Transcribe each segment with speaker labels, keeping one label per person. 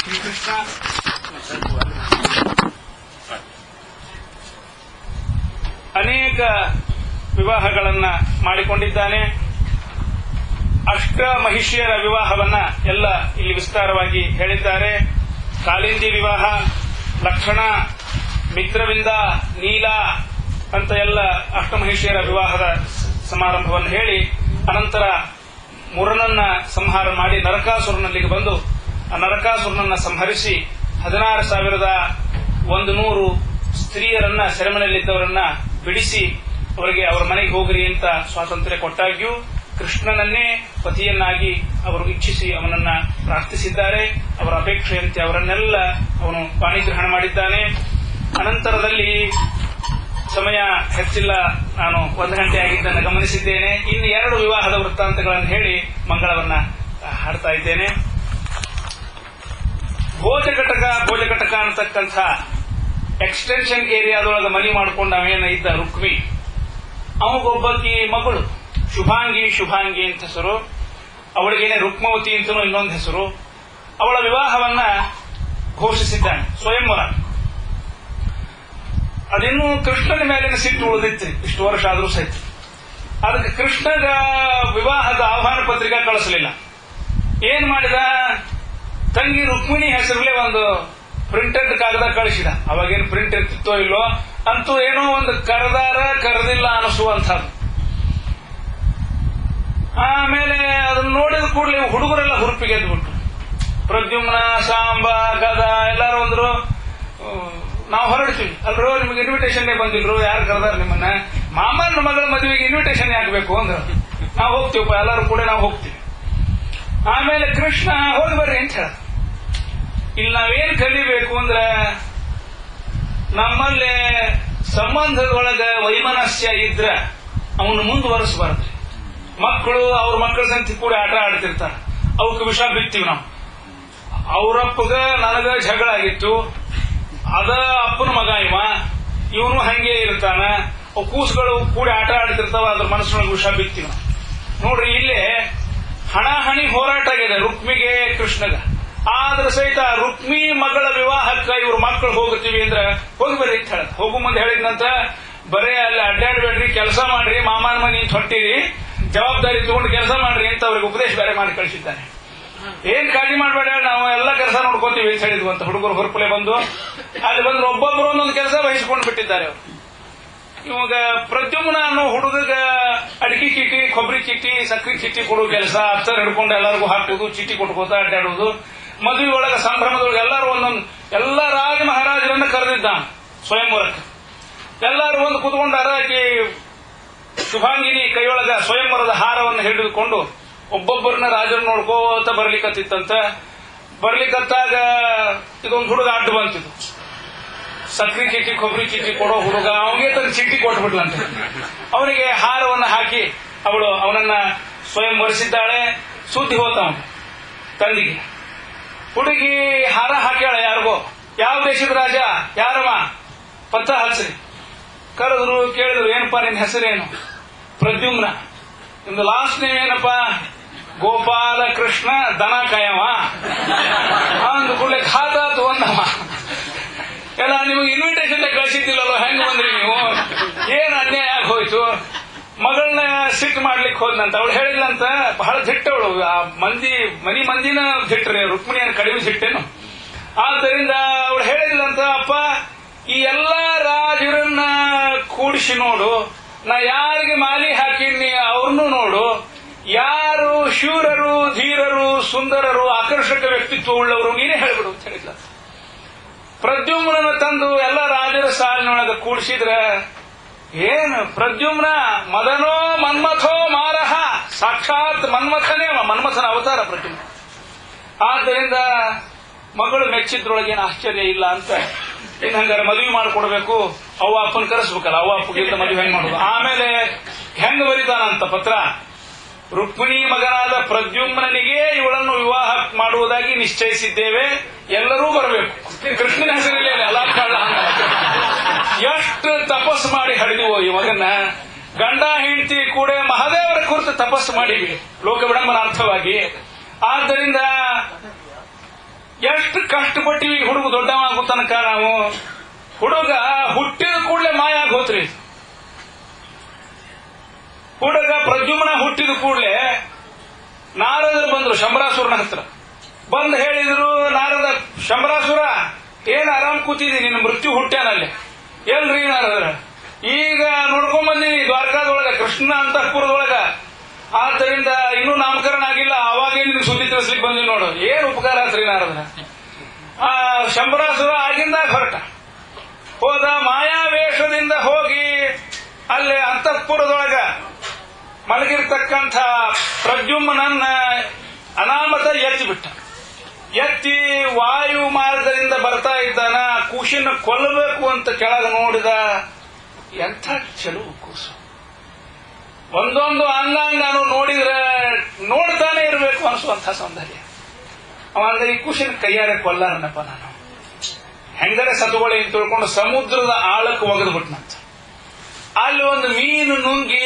Speaker 1: ಶ್ರೀಕೃಷ್ಣ ಅನೇಕ ವಿವಾಹಗಳನ್ನ ಮಾಡಿಕೊಂಡಿದ್ದಾನೆ. ಅಷ್ಟ ಮಹಿಷಿಯರ ವಿವಾಹವನ್ನ ಎಲ್ಲ ಇಲ್ಲಿ ವಿಸ್ತಾರವಾಗಿ ಹೇಳಿದ್ದಾರೆ. ಕಾಳಿಂದಿ ವಿವಾಹ, ಲಕ್ಷಣ, ಮಿತ್ರವಿಂದ, ನೀಲ ಅಂತ ಎಲ್ಲ ಅಷ್ಟಮಹಿಷಿಯರ ವಿವಾಹದ ಸಮಾರಂಭವನ್ನು ಹೇಳಿ ಅನಂತರ ಮುರನನ್ನ ಸಂಹಾರ ಮಾಡಿ ನರಕಾಸುರನಲ್ಲಿಗೆ ಬಂದು ಆ ನರಕಾಸುರನನ್ನ ಸಂಹರಿಸಿ 16,100 ಸ್ತ್ರೀಯರನ್ನ ಸೆರೆಮನೆಯಲ್ಲಿದ್ದವರನ್ನ ಬಿಡಿಸಿ ಅವರಿಗೆ ಅವರ ಮನೆಗೆ ಹೋಗ್ರಿ ಅಂತ ಸ್ವಾತಂತ್ರ್ಯ ಕೊಟ್ಟಾಗ್ಯೂ ಕೃಷ್ಣನನ್ನೇ ಪತಿಯನ್ನಾಗಿ ಅವರು ಇಚ್ಛಿಸಿ ಅವನನ್ನ ಪ್ರಾರ್ಥಿಸಿದ್ದಾರೆ. ಅವರ ಅಪೇಕ್ಷೆಯಂತೆ ಅವರನ್ನೆಲ್ಲ ಅವನು ಪಾಣಿಗ್ರಹಣ ಮಾಡಿದ್ದಾನೆ. ಅನಂತರದಲ್ಲಿ ಸಮಯ ಹೆಚ್ಚಿಲ್ಲ, ನಾನು 1 ಗಂಟೆ ಆಗಿದ್ದನ್ನು ಗಮನಿಸಿದ್ದೇನೆ. ಇನ್ನು 2 ವಿವಾಹದ ವೃತ್ತಾಂತಗಳನ್ನು ಹೇಳಿ ಮಂಗಳವನ್ನ ಹಾಡ್ತಾ ಇದ್ದೇನೆ. ಭೋಜಕಟಕ ಅಂತಕ್ಕಂಥ ಎಕ್ಸ್ಟೆನ್ಷನ್ ಏರಿಯಾದೊಳಗೆ ಮನಿ ಮಾಡಿಕೊಂಡು ಅವೇನ ಇದ್ದ ರುಕ್ಮಿ, ಅವಗೊಬ್ಬಕಿ ಮಗಳು ಶುಭಾಂಗಿ ಅಂತ ಹೆಸರು. ಅವಳಿಗೇನೆ ರುಕ್ಮವತಿ ಅಂತನೂ ಇನ್ನೊಂದು ಹೆಸರು. ಅವಳ ವಿವಾಹವನ್ನ ಘೋಷಿಸಿದ್ದಾನೆ ಸ್ವಯಂವರ. ಅದಿನ್ನೂ ಕೃಷ್ಣನ ಮೇಲಿನ ಸಿಟ್ಟು ಉಳಿದಿತ್ತು, ಇಷ್ಟು ವರ್ಷ ಆದರೂ ಸಹಿತ. ಅದಕ್ಕೆ ಕೃಷ್ಣಗ ವಿವಾಹದ ಆಹ್ವಾನ ಪತ್ರಿಕೆ ಕಳಿಸಲಿಲ್ಲ. ಏನ್ ಮಾಡಿದ, ತಂಗಿ ರುಕ್ಮಿಣಿ ಹೆಸರಲ್ಲೇ ಒಂದು ಪ್ರಿಂಟೆಡ್ ಕಾಗದ ಕಳಿಸಿದ. ಅವಾಗೇನು ಪ್ರಿಂಟ್ ಇರ್ತಿತ್ತೋ ಇಲ್ಲೋ, ಅಂತೂ ಏನೋ ಒಂದು ಕರೆದಿಲ್ಲ ಅನಿಸುವಂಥದ್ದು. ಆಮೇಲೆ ಅದನ್ನ ನೋಡಿದ ಕೂಡಲೇ ಹುಡುಗರೆಲ್ಲ ಹುರುಪಿಗೆ ಎದ್ಬಿಟ್ರು. ಪ್ರದ್ಯುಮ್ನ, ಸಾಂಬ, ಗದ ಎಲ್ಲಾರು ಅಂದ್ರು, ನಾವು ಹೊರಡ್ತೀವಿ. ಅಲ್ರೋ ನಿಮ್ಗೆ ಇನ್ವಿಟೇಷನ್ ಬಂದಿಲ್ರು, ಯಾರು ಕರೆದಾರ ನಿಮ್ಮನ್ನ? ಮಾಮನ ಮಗಳ ಮದುವೆಗೆ ಇನ್ವಿಟೇಷನ್ ಯಾಕಬೇಕು ಅಂದ್ರು. ನಾವು ಹೋಗ್ತೀವಪ್ಪ, ಎಲ್ಲರೂ ಕೂಡ ನಾವು ಹೋಗ್ತೀವಿ. ಆಮೇಲೆ ಕೃಷ್ಣ ಹೋಗಿ ಬರ್ರಿ ಅಂತ ಹೇಳ. ಇಲ್ಲಿ ನಾವೇನ್ ಕಲಿಬೇಕು ಅಂದ್ರೆ, ನಮ್ಮಲ್ಲಿ ಸಂಬಂಧದೊಳಗ ವೈಮನಸ್ಯ ಇದ್ರ ಅವನು ಮುಂದುವರಿಸಬಾರ್ದು. ಮಕ್ಕಳು ಅವ್ರ ಮಕ್ಕಳ ಸಂತಿ ಕೂಡ ಆಟ ಆಡ್ತಿರ್ತಾರ, ಅವಕ್ಕೆ ವಿಷ ಬಿತ್ತೀವಿ ನಾವು. ಅವರಪ್ಪಗ ನನಗ ಜಗಳ ಆಗಿತ್ತು, ಅದ ಅಪ್ಪನ ಮಗ ಇವನು ಹಂಗೆ ಇರ್ತಾನ. ಅವು ಕೂಸುಗಳು ಕೂಡಿ ಆಟ ಆಡ್ತಿರ್ತಾವ, ಅದ್ರ ಮನಸ್ಸಿನೊಳಗೆ ವಿಷ ಬಿತ್ತೀವಿ ನಾವು. ನೋಡ್ರಿ, ಇಲ್ಲೇ ಹಣಾಹಣಿ ಹೋರಾಟ ಆಗಿದೆ ರುಕ್ಮಿಗೆ ಕೃಷ್ಣಗ. ಆದ್ರೆ ಸಹಿತ ರುಕ್ಮಿ ಮಗಳ ವಿವಾಹಕ್ಕ ಇವ್ರ ಮಕ್ಕಳು ಹೋಗ್ತೀವಿ ಅಂದ್ರೆ ಹೋಗಿ ಬರ್ರಿ ಅಂತ ಹೇಳ. ಹೋಗು ಮುಂದೆ ಹೇಳಿದ್ನಂತ, ಬರೇ ಅಲ್ಲಿ ಅಡ್ಡಾಡ್ಬೇಡ್ರಿ, ಕೆಲಸ ಮಾಡ್ರಿ, ಮಾಮನ ಮನೆ ಹೊಟ್ಟಿರಿ, ಜವಾಬ್ದಾರಿ ತಗೊಂಡು ಕೆಲಸ ಮಾಡ್ರಿ ಅಂತ ಅವ್ರಿಗೆ ಉಪದೇಶ ಬೇರೆ ಮಾಡಿ ಕಳಿಸಿದ್ದಾನೆ. ಏನ್ ಕಾಳಜಿ ಮಾಡಬೇಡ, ನಾವು ಎಲ್ಲ ಕೆಲಸ ನೋಡ್ಕೋತೀವಿ ಅಂತ ಹೇಳಿದ್ವು ಅಂತ ಹುಡುಗರು ಹೊರಪಲೆ ಬಂದು ಅಲ್ಲಿ ಬಂದ್ರೆ ಒಬ್ಬೊಬ್ಬರು ಒಂದೊಂದು ಕೆಲಸ ವಹಿಸ್ಕೊಂಡು ಬಿಟ್ಟಿದ್ದಾರೆ ಅವರು. ಇವಾಗ ಪ್ರದ್ಯುಮ್ನ ಅನ್ನೋ ಹುಡುಗಗ ಅಡಿಕೆ ಚೀಟಿ, ಕೊಬ್ಬರಿ ಚೀಟಿ, ಸಕ್ಕರೆ ಚೀಟಿ ಕೊಡುವ ಕೆಲಸ, ಅಫ್ಸರ್ ಹಿಡ್ಕೊಂಡು ಎಲ್ಲರಿಗೂ ಹಾಕುವುದು, ಚೀಟಿ ಕೊಟ್ಕೋತಾ ಅಡ್ಡಾಡುವುದು. ಮದುವೆ ಒಳಗ ಸಂಭ್ರಮದೊಳಗೆ ಎಲ್ಲರೂ ಒಂದೊಂದು, ಎಲ್ಲ ರಾಜ ಮಹಾರಾಜರನ್ನ ಕರೆದಿದ್ದಾನೆ ಸ್ವಯಂವರಕ್ಕೆ. ಎಲ್ಲರೂ ಒಂದು ಕುತ್ಕೊಂಡಾರ. ಆಕಿ ಶುಭಾಂಗಿನಿ ಕೈಯೊಳಗ ಸ್ವಯಂವರದ ಹಾರವನ್ನು ಹಿಡಿದುಕೊಂಡು ಒಬ್ಬೊಬ್ಬರನ್ನ ರಾಜರು ನೋಡ್ಕೋತ ಬರ್ಲಿಕ್ಕತ್ತಿತ್ತಂತ. ಬರ್ಲಿಕ್ಕತ್ತಾಗ ಇದೊಂದು ಹುಡುಗ ಅಡ್ಡು ಬಂತಿದ್ದು, ಸಕ್ರಿ ಚೀಟಿ, ಕೊಬ್ಬರಿ ಚೀಟಿ ಕೊಡೋ ಹುಡುಗ. ಅವನಿಗೆ ತನ್ನ ಚೀಟಿ ಕೊಟ್ಬಿಟ್ಲಂತ. ಅವನಿಗೆ ಹಾರವನ್ನು ಹಾಕಿ ಅವನನ್ನ ಸ್ವಯಂ ವರಿಸಿದ್ದಾಳೆ. ಸುದ್ದಿ ಹೋತವನು ತಂದಿಗೆ. ಹುಡುಗಿ ಹಾರ ಹಾಕ್ಯಾಳ ಯಾರಿಗೋ. ಯಾವ ದೇಶದ ರಾಜ, ಯಾರವ, ಪತ್ತ ಹಚ್ಚ್ರಿ. ಕರೆದ್ರು, ಕೇಳಿದ್ರು, ಏನಪ್ಪಾ ನಿನ್ನ ಹೆಸರೇನು? ಪ್ರದ್ಯುಮ್ನ. ನಿಮ್ದು ಲಾಸ್ಟ್ ನೇಮ್ ಏನಪ್ಪಾ? ಗೋಪಾಲ ಕೃಷ್ಣ ದನ ಕಾಯವ. ಅಂದ ಕೂಡಲೇ ಖಾತಾತು ಒಂದಮ್ಮ. ಎಲ್ಲ ನಿಮಗೆ ಇನ್ವಿಟೇಷನ್ ಕಳಿಸಿದ್ದಿಲ್ಲಲ್ಲ, ಹೆಂಗ್ ಬಂದ್ರಿ ನೀವು? ಏನ್ ಅನ್ಯಾಯ ಆಗಿ ಹೋಯ್ತು? ಮಗಳನ್ನ ಸಿಟ್ಟು ಮಾಡ್ಲಿಕ್ಕೆ ಹೋದ್ನಂತ. ಅವಳು ಹೇಳಿದ್ಲಂತ, ಬಹಳ ದಿಟ್ಟವಳು. ಆ ಮನಿ ಮಂದಿನ ದಿಟ್ರೆ, ರುಕ್ಮಿಣಿಯನ್ನು ಕಡಿಮೆ ಸಿಟ್ಟೇನು. ಆದ್ದರಿಂದ ಅವಳು ಹೇಳಿದ್ಲಂತ, ಅಪ್ಪ ಈ ಎಲ್ಲಾ ರಾಜರನ್ನ ಕೂಡಿಸಿ ನೋಡು, ನಾ ಯಾರಿಗೆ ಮಾಲಿ ಹಾಕಿನಿ ಅವ್ರನ್ನೂ ನೋಡು, ಯಾರು ಶೂರರು, ಧೀರರು, ಸುಂದರರು, ಆಕರ್ಷಕ ವ್ಯಕ್ತಿತ್ವ ಉಳ್ಳವರು ನೀನೇ ಹೇಳ್ಬಿಡು ಅಂತ ಹೇಳಿದ್ಲ. ಪ್ರದ್ಯುಮ್ನ ತಂದು ಎಲ್ಲ ರಾಜರ ಸಾಲಿನೊಳಗೆ ಕೂಡಿಸಿದ್ರ ಏನು ಪ್ರದ್ಯುಮ್ನ ಮದನೋ ಮನ್ಮಥೋ ಮಾರಹ, ಸಾಕ್ಷಾತ್ ಮನ್ಮಥನೇ, ಮನ್ಮಥನ ಅವತಾರ ಪ್ರದ್ಯುಮ್ನ. ಆದ್ದರಿಂದ ಮಗಳು ಮೆಚ್ಚಿದ್ರೊಳಗೇನು ಆಶ್ಚರ್ಯ ಇಲ್ಲ ಅಂತ. ಇನ್ ಹಂಗಾರೆ ಮದುವೆ ಮಾಡಿಕೊಡ್ಬೇಕು, ಅವ್ವ ಅಪ್ಪನ ಕರೆಸ್ಬೇಕಲ್ಲ, ಅವ್ವ ಅಪ್ಪಗಿಂತ ಮದುವೆ ಹೆಂಗ್ ಮಾಡೋದು? ಆಮೇಲೆ ಹೆಂಗ್ ಬರೀತಾನಂತ ಪತ್ರ, ರುಕ್ಮಿಣಿ ಮಗನಾದ ಪ್ರದ್ಯುಮ್ನಿಗೆ ಇವಳನ್ನು ವಿವಾಹ ಮಾಡುವುದಾಗಿ ನಿಶ್ಚಯಿಸಿದ್ದೇವೆ, ಎಲ್ಲರೂ ಬರಬೇಕು. ಕೃಷ್ಣನ ಹೆಸರಲ್ಲಿ ಎಲ್ಲ ಕಾಳ. ಎಷ್ಟು ತಪಸ್ಸು ಮಾಡಿ ಹಡಿದೀವೋ ಈ ಮಗನ್ನ. ಗಂಡ ಹೆಂಡತಿ ಕೂಡ ಮಹಾದೇವರ ಕುರಿತು ತಪಸ್ಸು ಮಾಡಿವಿ ಲೋಕ ವಿಡಂಬನಾರ್ಥವಾಗಿ. ಆದ್ದರಿಂದ ಎಷ್ಟು ಕಷ್ಟ ಕಷ್ಟಪಟ್ಟಿವಿ ಹುಡುಗ ದೊಡ್ಡವ ಆಗೋ ತನಕ ನಾವು. ಹುಡುಗ ಹುಟ್ಟಿದ ಕೂಡಲೇ ಮಾಯ ಆಗಿ ಹೋತ್ರಿ. ಹುಡುಗ ಪ್ರದ್ಯುಮ್ನ ಹುಟ್ಟಿದ ಕೂಡಲೇ ನಾರದರು ಬಂದ್ರು ಶಂಬರಾಸುರನ ಹತ್ರ. ಬಂದು ಹೇಳಿದ್ರು, ನಾರದ, ಶಂಬರಾಸುರ ಏನ್ ಆರಾಮ್ ಕೂತಿದಿ, ನಿನ್ನ ಮೃತ್ಯು ಹುಟ್ಟ್ಯಾನಲ್ಲಿ. ಎಲ್ರಿ ನಾರದ್ರ, ಈಗ ನೋಡ್ಕೊಂಡ್ ಬಂದೀನಿ ದ್ವಾರಕಾದೊಳಗ ಕೃಷ್ಣ ಅಂತಃಪುರದೊಳಗ, ಆದ್ದರಿಂದ ಇನ್ನೂ ನಾಮಕರಣ ಆಗಿಲ್ಲ, ಅವಾಗೇ ನಿನ್ ಸುದ್ದಿ ತಿಳಿಸ್ಲಿಕ್ಕೆ ಬಂದಿ ನೋಡು. ಏನ್ ಉಪಕಾರ ಆತ್ರಿ ನಾರದ್ರ. ಶಂಬರಾಸುರ ಆಗಿಂದಾಗ ಹೊರಟ ಹೋದ. ಮಾಯಾವೇಷದಿಂದ ಹೋಗಿ ಅಲ್ಲಿ ಅಂತಃಪುರದೊಳಗ ಮಲಗಿರ್ತಕ್ಕಂಥ ಪ್ರದ್ಯುಮ್ನನ್ನ ಅನಾಮತ ಎತ್ತಿಬಿಟ್ಟ. ಎತ್ತಿ ವಾಯು ಮಾರ್ಗದಿಂದ ಬರ್ತಾ ಇದ್ದಾನ. ಕೂಸಿನ ಕೊಲ್ಲಬೇಕು ಅಂತ ಕೆಳಗೆ ನೋಡಿದ. ಎಂಥ ಚೆಲುವು ಕೂಸು, ಒಂದೊಂದು ಅಂಗಾಂಗನು ನೋಡಿದ್ರೆ ನೋಡ್ತಾನೆ ಇರಬೇಕು ಅನಿಸುವಂಥ ಸೌಂದರ್ಯ. ಅವಾಗ ಈ ಕೂಸಿನ ಕೈಯಾರೆ ಕೊಲ್ಲಾರನಪ್ಪ ನಾನು, ಹೆಂಗರೆ ಸತುಗಳು ಅಂತ ತಿಳ್ಕೊಂಡು ಸಮುದ್ರದ ಆಳಕ್ಕೆ ಒಗೆದು ಬಿಟ್ನಂತ. ಅಲ್ಲಿ ಒಂದು ಮೀನು ನುಂಗಿ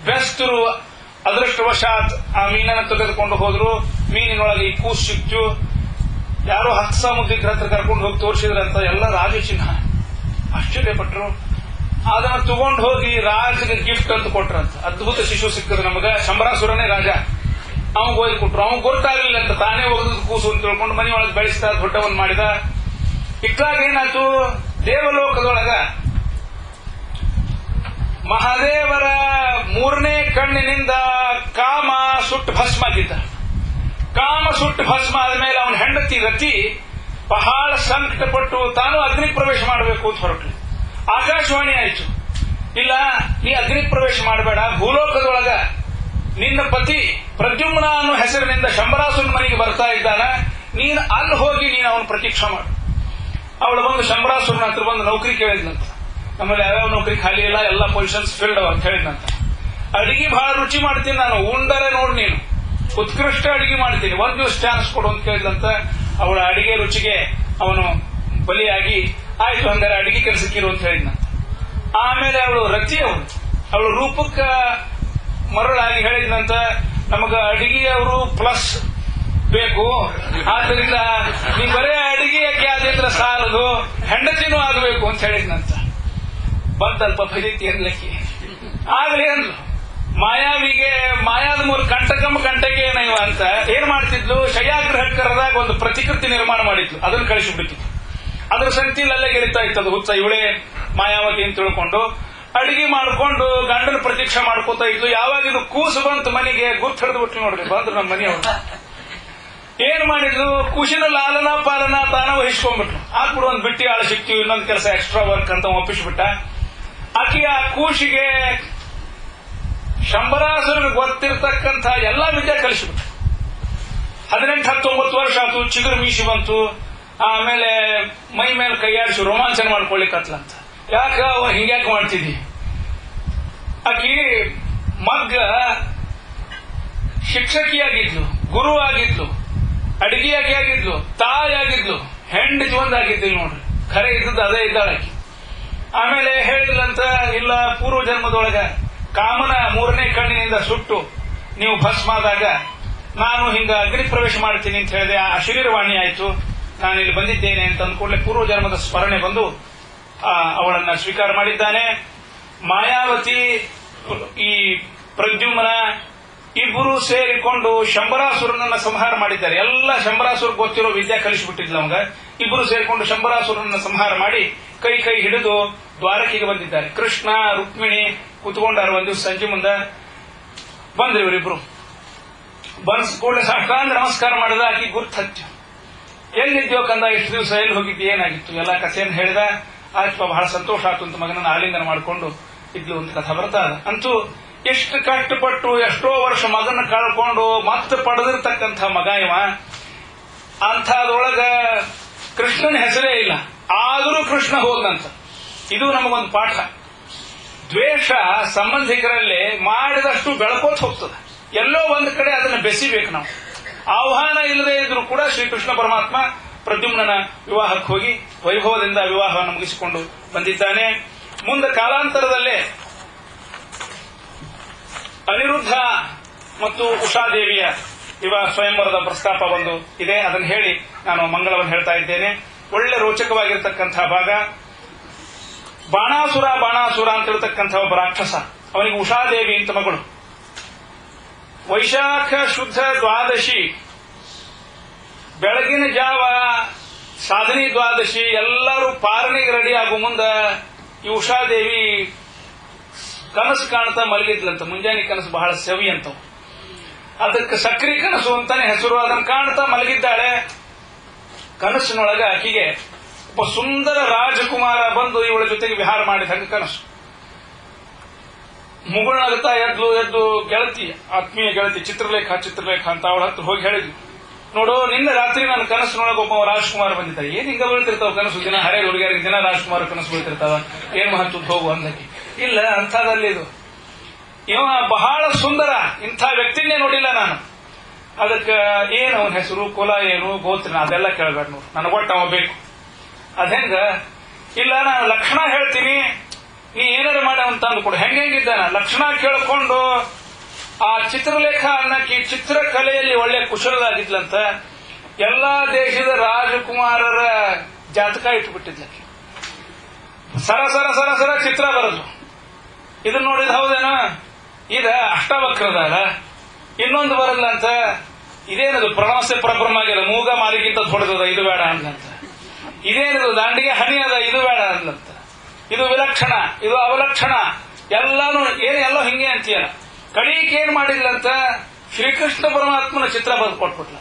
Speaker 1: ಬೆಸ್ತರು ಅದೃಷ್ಟವಶಾತ್ ಆ ಮೀನನ್ನು ತೆಗೆದುಕೊಂಡು ಹೋದ್ರು. ಮೀನಿನೊಳಗೆ ಈ ಕೂಸು ಸಿಕ್ತು. ಯಾರೋ ಹತ್ಸಾಮುದ್ರಿಕ ಹತ್ರ ಕರ್ಕೊಂಡು ಹೋಗಿ ತೋರಿಸಿದ್ರಂತ. ಎಲ್ಲ ರಾಜಚಿಹ್ನ. ಆಶ್ಚರ್ಯಪಟ್ಟರು. ಅದನ್ನ ತಗೊಂಡು ಹೋಗಿ ರಾಜಗೆ ಗಿಫ್ಟ್ ಅಂತ ಕೊಟ್ರಂತ. ಅದ್ಭುತ ಶಿಶು ಸಿಕ್ಕದ ನಮಗ, ಶಂಬರಾಸುರನೇ ರಾಜ. ಅವಂಗ ಹೋಗಿ ಕೊಟ್ರು. ಅವ್ನು ಗೊತ್ತಾಗಲಿಲ್ಲ ಅಂತ, ತಾನೇ ಒಗೆದ ಕೂಸು ಅಂತ ತಿಳ್ಕೊಂಡು ಮನೆಯೊಳಗೆ ಬೆಳೆಸ್ತಾ ದೊಡ್ಡವನ್ ಮಾಡಿದ. ಇಟ್ಲಾಗ ಏನಾಯ್ತು, ದೇವಲೋಕದೊಳಗ ಮಹಾದೇವರ 3ನೇ ಕಣ್ಣಿನಿಂದ ಕಾಮ ಸುಟ್ಟು ಭಸ್ಮ ಆಗಿದ್ದ. ಕಾಮ ಸುಟ್ಟು ಭಸ್ಮ ಆದ್ಮೇಲೆ ಅವನ ಹೆಂಡತಿ ರತಿ ಬಹಳ ಸಂಕಟಪಟ್ಟು ತಾನು ಅಗ್ನಿ ಪ್ರವೇಶ ಮಾಡಬೇಕು ಅಂತ ಹೊರಟು. ಆಕಾಶವಾಣಿ ಆಯ್ತು, ಇಲ್ಲ ನೀ ಅಗ್ನಿ ಪ್ರವೇಶ ಮಾಡಬೇಡ, ಭೂಲೋಕದೊಳಗ ನಿನ್ನ ಪತಿ ಪ್ರದ್ಯುಮ್ನ ಅನ್ನೋ ಹೆಸರಿನಿಂದ ಶಂಬರಾಸುರನ ಮನೆಗೆ ಬರ್ತಾ ಇದ್ದಾನ, ನೀನು ಅಲ್ಲಿ ಹೋಗಿ ನೀನು ಅವನ ಪ್ರತೀಕ್ಷೆ ಮಾಡು. ಅವಳು ಬಂದು ಶಂಬರಾಸುರನ ಹತ್ರ ಬಂದು ನೌಕರಿ ಕೇಳಿದ್ನಂತ. ನಮ್ಮಲ್ಲಿ ಯಾವ್ಯಾವ ನೌಕರಿ ಖಾಲಿ ಇಲ್ಲ, ಎಲ್ಲ ಪೊಸಿಷನ್ಸ್ ಫಿಲ್ಡ್ ಅವ ಅಂತ ಹೇಳಿದ್ನಂತ. ಅಡಿಗೆ ಬಹಳ ರುಚಿ ಮಾಡ್ತೀನಿ ನಾನು, ಉಂಡರೆ ನೋಡ್ ನೀನು, ಉತ್ಕೃಷ್ಟ ಅಡಿಗೆ ಮಾಡ್ತೀನಿ, ಒಂದ್ ದಿವಸ ಚಾನ್ಸ್ ಕೊಡು ಅಂತ ಕೇಳಿದಂತ. ಅವಳ ಅಡಿಗೆ ರುಚಿಗೆ ಅವನು ಬಲಿಯಾಗಿ ಆಯ್ತು ಹಂಗಾರೆ ಅಡಿಗೆ ಕೆಲಸಕ್ಕಿರು ಅಂತ ಹೇಳಿದ್ನಂತ. ಆಮೇಲೆ ಅವಳು ರತಿ ಅವಳು ರೂಪಕ್ಕ ಮರಳಾಗಿ ಹೇಳಿದ್ನಂತ, ನಮಗ ಅಡಿಗೆಯವರು ಪ್ಲಸ್ ಬೇಕು, ಆದ್ದರಿಂದ ನೀ ಬರೇ ಅಡಿಗೆ ಯಾಕೆ ಆದ್ರೆ ಸಾಲದು, ಹೆಂಡತಿನೂ ಆಗಬೇಕು ಅಂತ ಹೇಳಿದ್ನಂತ. ಬಂದಲ್ಪ ಫಲಿತಿ ಅನ್ಲಕ್ಕಿ ಆಗ್ಲಿ ಅಂದ್ಲು. ಮಾಯಾವಿಗೆ ಮಾಯಾದ ಮೂರು ಕಂಟಕೆ ಏನವ ಅಂತ ಏನ್ ಮಾಡ್ತಿದ್ಲು, ಶಯಾಗ್ರಹ ಕರೆದಾಗ ಒಂದು ಪ್ರತಿಕೃತಿ ನಿರ್ಮಾಣ ಮಾಡಿದ್ಲು, ಅದನ್ನು ಕಳಿಸಿಬಿಡ್ತಿದ್ಲು. ಅದ್ರ ಸಂತಿಲಲ್ಲೇ ಗೆಳಿತಾ ಇತ್ತು ಅದು ಹುಚ್ಚ. ಇವಳೇ ಮಾಯಾವತಿ ಅಂತ ತಿಳ್ಕೊಂಡು ಅಡಿಗೆ ಮಾಡ್ಕೊಂಡು ಗಂಡನ ಪ್ರತೀಕ್ಷೆ ಮಾಡ್ಕೋತಾ ಇದ್ಲು. ಯಾವಾಗ ಇದು ಕೂಸು ಬಂತು ಮನೆಗೆ, ಗುರ್ತು ಹಿಡಿದು ಬಿಟ್ಟು ನೋಡ್ರಿ ಬಂದ್ರು ನಮ್ಮ ಮನೆಯವರು. ಏನ್ ಮಾಡಿದ್ಲು, ಕೂಸಿನ ಲಾಲನ ಪಾಲನ ತಾನ ವಹಿಸ್ಕೊಂಡ್ಬಿಟ್ಲು. ಆಕ್ಬಿಡು ಒಂದ್ ಬಿಟ್ಟಿ ಆಳು ಸಿಕ್ತಿವಿ, ಇನ್ನೊಂದ್ ಕೆಲಸ ಎಕ್ಸ್ಟ್ರಾ ವರ್ಕ್ ಅಂತ ಒಪ್ಪಿಸ್ಬಿಟ್ಟ. ಆಕಿ ಆ ಕೂಸಿಗೆ ಶಂಬರಾಸುರನಿಗೆ ಗೊತ್ತಿರ್ತಕ್ಕಂಥ ಎಲ್ಲಾ ವಿದ್ಯೆ ಕಲಿಸಿಬಿಟ್ರು. 18-19 ವರ್ಷ ಆಯ್ತು, ಚಿಗುರು ಮೀಸಿ ಬಂತು. ಆಮೇಲೆ ಮೈ ಮೇಲೆ ಕೈಯಾಡಿಸಿ ರೋಮಾಂಚನ ಮಾಡ್ಕೊಳ್ಳಿಕ್ಕತ್ಲಂತ. ಯಾಕ ಹಿಂಗ್ಯಾಕೆ ಮಾಡ್ತಿದ್ದಿ? ಆಕಿ ಮಗ್ಗ ಶಿಕ್ಷಕಿಯಾಗಿದ್ಲು, ಗುರು ಆಗಿದ್ಲು, ಅಡಿಗೆಯಾಗಿ ಆಗಿದ್ಲು, ತಾಯಿಯಾಗಿದ್ಲು, ಹೆಂಡತಿ ಒಂದಾಗಿದ್ದಿಲ್ಲ ನೋಡ್ರಿ. ಖರೆ ಇದ್ದದ್ದು ಅದೇ ಇದ್ದಾಳಾಕಿ. ಆಮೇಲೆ ಹೇಳಿದ್ಲಂತ, ಇಲ್ಲ ಪೂರ್ವ ಜನ್ಮದೊಳಗ ಕಾಮನ 3ನೇ ಕಣ್ಣಿನಿಂದ ಸುಟ್ಟು ನೀವು ಭಸ್ಮಾದಾಗ ನಾನು ಹಿಂಗ ಅಗ್ನಿ ಪ್ರವೇಶ ಮಾಡ್ತೀನಿ ಅಂತ ಹೇಳಿದೆ. ಆ ಶರೀರವಾಣಿ ಆಯ್ತು, ನಾನು ಇಲ್ಲಿ ಬಂದಿದ್ದೇನೆ ಅಂತ ಅಂದ್ಕೂಡಲೇ ಪೂರ್ವ ಜನ್ಮದ ಸ್ಮರಣೆ ಬಂದು ಅವಳನ್ನ ಸ್ವೀಕಾರ ಮಾಡಿದ್ದಾನೆ. ಮಾಯಾವತಿ ಈ ಪ್ರದ್ಯುಮ್ನ ಇಬ್ಬರು ಸೇರಿಕೊಂಡು ಶಂಬರಾಸುರನನ್ನ ಸಂಹಾರ ಮಾಡಿದ್ದಾರೆ. ಎಲ್ಲ ಶಂಬರಾಸುರ ಗೊತ್ತಿರೋ ವಿದ್ಯೆ ಕಲಿಸಿಬಿಟ್ಟಿದ್ಲು ಅವಂಗ. ಇಬ್ಬರು ಸೇರಿಕೊಂಡು ಶಂಬರಾಸುರನನ್ನ ಸಂಹಾರ ಮಾಡಿ ಕೈ ಹಿಡಿದು ದ್ವಾರಕೆಗೆ ಬಂದಿದ್ದಾರೆ. ಕೃಷ್ಣ ರುಕ್ಮಿಣಿ ಕುತ್ಕೊಂಡಾರ. ಒಂದ್ ದಿವಸ ಸಂಜೆ ಮುಂದ ಬಂದ್ರಿ ಇವರಿಬ್ರು. ಬನ್ಸ್ ಕೂಡಲೇ ಸಾಷ್ಟಾಂಗ ನಮಸ್ಕಾರ ಮಾಡಿದ. ಆಕಿ ಗುರ್ತು ಹಚ್ಚು, ಎಲ್ಲಿದ್ಯೋ ಕಂದ, ಇಷ್ಟು ದಿವಸ ಎಲ್ಲಿ ಹೋಗಿದ್ದು, ಏನಾಗಿತ್ತು ಎಲ್ಲ ಕಥೆಯನ್ನು ಹೇಳಿದ. ಆಯ್ತು ಬಹಳ ಸಂತೋಷ ಆಯ್ತು ಅಂತ ಮಗನನ್ನ ಆಲಿಂಗನ ಮಾಡಿಕೊಂಡು ಇದ್ಲು ಅಂತ ಕಥೆ ಬರ್ತಾ. ಅಂತೂ ಎಷ್ಟು ಕಷ್ಟಪಟ್ಟು ಎಷ್ಟೋ ವರ್ಷ ಮಗನ ಕಳ್ಕೊಂಡು ಮತ್ತೆ ಪಡೆದಿರ್ತಕ್ಕಂಥ ಮಗ ಇವ. ಅಂಥದ್ರೊಳಗ ಕೃಷ್ಣನ ಹೆಸರೇ ಇಲ್ಲ, ಆದರೂ ಕೃಷ್ಣ ಹೋದಂತ. ಇದು ನಮಗೊಂದು ಪಾಠ. ದ್ವೇಷ ಸಂಬಂಧಿಕರಲ್ಲಿ ಮಾಡಿದಷ್ಟು ಬೆಳಕೋತ್ ಹೋಗ್ತದೆ. ಎಲ್ಲೋ ಒಂದು ಕಡೆ ಅದನ್ನು ಬೆಸಿಬೇಕು ನಾವು. ಆಹ್ವಾನ ಇಲ್ಲದೆ ಇದ್ರೂ ಕೂಡ ಶ್ರೀಕೃಷ್ಣ ಪರಮಾತ್ಮ ಪ್ರದ್ಯುಮ್ನ ವಿವಾಹಕ್ಕೆ ಹೋಗಿ ವೈಭವದಿಂದ ವಿವಾಹವನ್ನು ಮುಗಿಸಿಕೊಂಡು ಬಂದಿದ್ದಾನೆ. ಮುಂದೆ ಕಾಲಾಂತರದಲ್ಲೇ ಅನಿರುದ್ಧ ಮತ್ತು ಉಷಾದೇವಿಯ ಸ್ವಯಂವರದ ಪ್ರಸ್ತಾಪ ಒಂದು ಇದೆ. ಅದನ್ನು ಹೇಳಿ ನಾನು ಮಂಗಳವನ್ನು ಹೇಳ್ತಾ ಇದ್ದೇನೆ. ಒಳ್ಳೆ ರೋಚಕವಾಗಿರ್ತಕ್ಕಂತಹ ಭಾಗ. ಬಾಣಾಸುರ ಅಂತ ಹೇಳ್ತಕ್ಕಂಥ ಒಬ್ಬ ರಾಕ್ಷಸ, ಅವನಿಗೆ ಉಷಾದೇವಿ ಅಂತ ಮಗಳು. ವೈಶಾಖ ಶುದ್ಧ ದ್ವಾದಶಿ ಬೆಳಗಿನ ಜಾವ ಸಾಧನಿ ದ್ವಾದಶಿ ಎಲ್ಲರೂ ಪಾರಣಿಗೆ ರೆಡಿ ಆಗೋ ಮುಂದ ಈ ಉಷಾದೇವಿ ಕನಸು ಕಾಣ್ತಾ ಮಲಗಿದ್ಲಂತ. ಮುಂಜಾನೆ ಕನಸು ಬಹಳ ಸವಿ ಅಂತವು, ಅದಕ್ಕೆ ಸಕ್ರಿ ಕನಸು ಅಂತಾನೆ ಹೆಸರು. ಅದನ್ನು ಕಾಣ್ತಾ ಮಲಗಿದ್ದಾಳೆ. ಕನಸಿನೊಳಗ ಆಕಿಗೆ ಒಬ್ಬ ಸುಂದರ ರಾಜಕುಮಾರ ಬಂದು ಇವಳ ಜೊತೆಗೆ ವಿಹಾರ ಮಾಡಿದ ಹಾಗೆ ಕನಸು. ಮುಗುಳಾಗುತ್ತಾ ಎದ್ದು ಗೆಳತಿ, ಆತ್ಮೀಯ ಗೆಳತಿ ಚಿತ್ರಲೇಖ ಅಂತ ಅವಳ ಹತ್ರ ಹೋಗಿ ಹೇಳಿದ್ಲು, ನೋಡು ನಿನ್ನೆ ರಾತ್ರಿ ನನ್ನ ಕನಸಿನೊಳಗೆ ಒಬ್ಬ ರಾಜ್ಕುಮಾರ ಬಂದಿದ್ದ. ಏನ್ ಹಿಂಗ ಬೀಳ್ತಿರ್ತಾವ ಕನಸು, ದಿನ ಹರೇ ಹುಡುಗಿಯರಿಗೆ ದಿನ ರಾಜ್ಕುಮಾರ ಕನಸು ಬೀಳ್ತಿರ್ತಾವ, ಏನ್ ಮಹತ್ವದ ಹೋಗು ಅಂದಕ್ಕೆ. ಇಲ್ಲ, ಅಂಥದಲ್ಲಿ ಇದು ಇವ ಬಹಳ ಸುಂದರ, ಇಂಥ ವ್ಯಕ್ತಿನೇ ನೋಡಿಲ್ಲ ನಾನು. ಅದಕ್ಕೆ ಏನು ಅವನ ಹೆಸರು, ಕುಲ ಏನು, ಗೋತ್ರ ಅದೆಲ್ಲ ಕೇಳಬೇಡ, ನೋಡು ನನಗೊಟ್ಟು ಅವ ಬೇಕು. ಅದೇಂಗ ಇಲ್ಲ, ನಾನು ಲಕ್ಷಣ ಹೇಳ್ತೀನಿ, ನೀ ಏನಾರು ಮಾಡಿ ಅಂತ ಅಂದ್ಕೊಡು. ಹೆಂಗಿದ್ದಾನ ಲಕ್ಷಣ ಕೇಳ್ಕೊಂಡು ಆ ಚಿತ್ರಲೇಖ ಅನ್ನಕ್ಕೆ ಚಿತ್ರಕಲೆಯಲ್ಲಿ ಒಳ್ಳೆ ಕುಶಲರಾಗಿದ್ಲಂತ. ಎಲ್ಲಾ ದೇಶದ ರಾಜಕುಮಾರರ ಜಾತಕ ಇಟ್ಬಿಟ್ಟಿದ್ಲಕ್ಕೆ. ಸರ ಸರ ಸರ ಸರ ಚಿತ್ರ ಬರದು. ಇದನ್ನ ನೋಡಿದ ಹೌದೇನೋ, ಇದ ಅಷ್ಟವಕ್ರದಾರ. ಇನ್ನೊಂದು ಬರಲ್ಲ ಅಂತ, ಇದೇನದು ಪ್ರಣವಸೆ ಪ್ರಬ್ರಹ್ಮ ಆಗ್ಯದ, ಮೂಗ ಮಾರಿಗಿಂತ ಹೊಡೆದದ, ಇದು ಬೇಡ ಅಂದ್ಲಂತ. ಇದೇನದು ದಾಂಡಿಗೆ ಹನಿ ಅದ, ಇದು ಬೇಡ ಅಂದ್ಲಂತ. ಇದು ವಿಲಕ್ಷಣ, ಇದು ಅವಲಕ್ಷಣ, ಎಲ್ಲಾನು ಏನೆಲ್ಲೋ ಹಿಂಗೆ ಅಂತೀಯಲ್ಲ. ಕಳೀಕೆ ಏನ್ ಮಾಡಿದ್ಲಂತ, ಶ್ರೀಕೃಷ್ಣ ಪರಮಾತ್ಮನ ಚಿತ್ರ ಬರೆದು ಕೊಟ್ಬಿಟ್ಲ.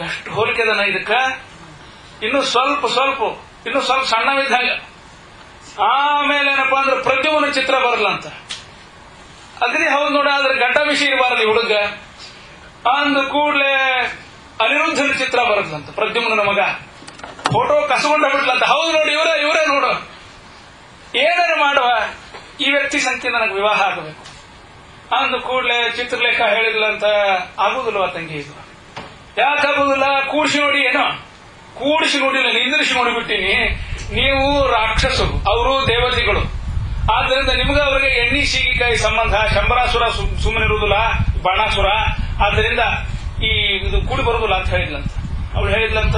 Speaker 1: ಎಷ್ಟು ಹೋಲಿಕೆದನ ಇದಕ್ಕ. ಇನ್ನು ಸ್ವಲ್ಪ ಸಣ್ಣವಿದ್ದಾಗ. ಆಮೇಲೆ ಏನಪ್ಪಾ ಅಂದ್ರೆ ಪ್ರದ್ಯುಮ್ನ ಚಿತ್ರ ಬರಲಂತ. ಅಗ್ನಿ ಹೌದು ನೋಡ, ಆದ್ರೆ ಗಡ್ಡ ಮಿಷಿ ಇರಬಾರದು ಹುಡುಗ ಅಂದ ಕೂಡ್ಲೆ ಅನಿರುದ್ಧನ ಚಿತ್ರ ಬರದ್ಲಂತ. ಪ್ರದ್ಯುಮ್ನ ಮಗ ಫೋಟೋ ಕಸಗೊಂಡ ಬಿಡ್ಲಂತ. ಹೌದು ನೋಡಿ, ಇವರೇ ನೋಡು, ಏನಾರು ಮಾಡುವ ಈ ವ್ಯಕ್ತಿ ಸಂಖ್ಯೆ ನನಗೆ ವಿವಾಹ ಆಗಬೇಕು ಅಂದ ಕೂಡ್ಲೆ ಚಿತ್ರಲೇಖ ಹೇಳಿದ್ಲಂತ. ಆಗುದಿಲ್ವ ತಂಗಿ, ಇದು ಯಾಕಾಗುದಿಲ್ಲ? ಕೂಡಿಸಿ ನೋಡಿ. ಏನೋ ಕೂಡಿಸಿ ನೋಡಿಲ್ಲ, ನಿಂದಿರಿಸಿ ನೋಡಿಬಿಟ್ಟಿನಿ. ನೀವು ರಾಕ್ಷಸರು, ಅವರು ದೇವತೆಗಳು, ಆದ್ರಿಂದ ನಿಮ್ಗೆ ಅವರಿಗೆ ಎಣ್ಣಿ ಸೀಗಿಕಾಯಿ ಸಂಬಂಧ. ಶಂಬರಾಸುರ ಸುಮ್ಮನಿರುವುದಿಲ್ಲ, ಬಾಣಾಸುರ. ಆದ್ರಿಂದ ಇದು ಕೂಡಿ ಬರುದಿಲ್ಲ ಅಂತ ಹೇಳಿದ್ಲಂತ. ಅವಳು ಹೇಳಿದ್ಲಂತ,